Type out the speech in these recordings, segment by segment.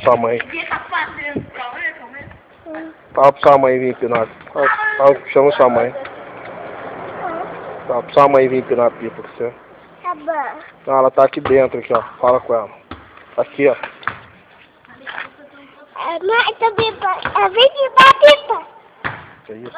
sua mãe. Tá fazendo, calma. Fala pra sua mãe vir empinar. Chama sua mãe. Fala pra sua mãe vir empinar a pipa com você. Tá bom. Não, ela tá aqui dentro, aqui, ó. Fala com ela. Tá aqui, ó. Mãe, tô pipa. Eu vim pipa, pipa. Que isso?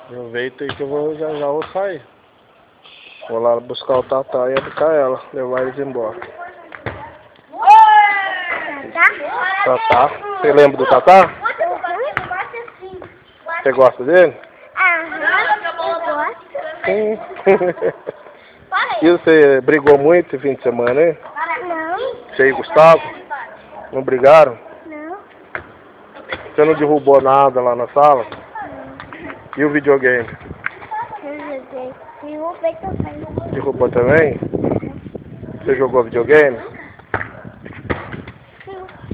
Aproveita aí que eu vou, já vou sair. Vou lá buscar o Tatá e buscar ela, levar eles embora. Tatá? Você lembra do Tatá? Você gosta dele? Sim. E você brigou muito esse fim de semana, hein? Não. Você e Gustavo? Não brigaram? Não. Você não derrubou nada lá na sala? E o videogame? Derrubei também. Derrubou também? Você jogou videogame?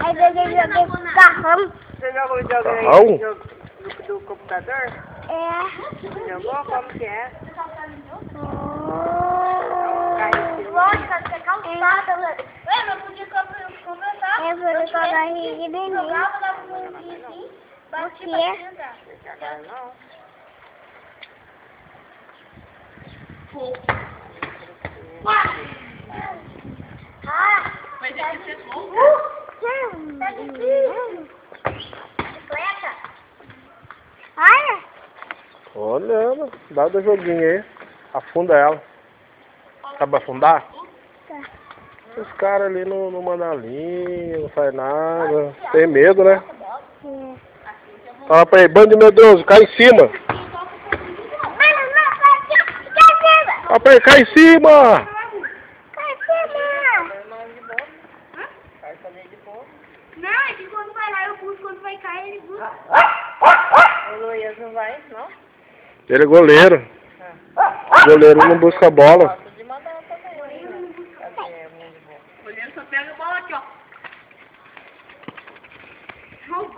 Aí eu joguei carrão. Você jogou videogame Carrão? do computador? É. Jogou? Como que é? Lógico, você calçada. Lembra, podia conversar. Eu vou colocar a barriga de neném. O quê? Não. Mas é que você Bicicleta? Olha. Olha, dá o joguinho aí. Afunda ela. Sabe afundar? Tá. Os caras ali não mandam a linha, não faz nada. Tem medo, né? Fala pra ele, bando de medroso, cai em cima. Fala pra ele, cai em cima. Não, é que quando vai lá eu busco, quando vai cair ele busca. O Luiz não vai, não? Ele é goleiro. Goleiro não busca bola. De mandar também. O Luiz só pega a bola aqui, ó. Não,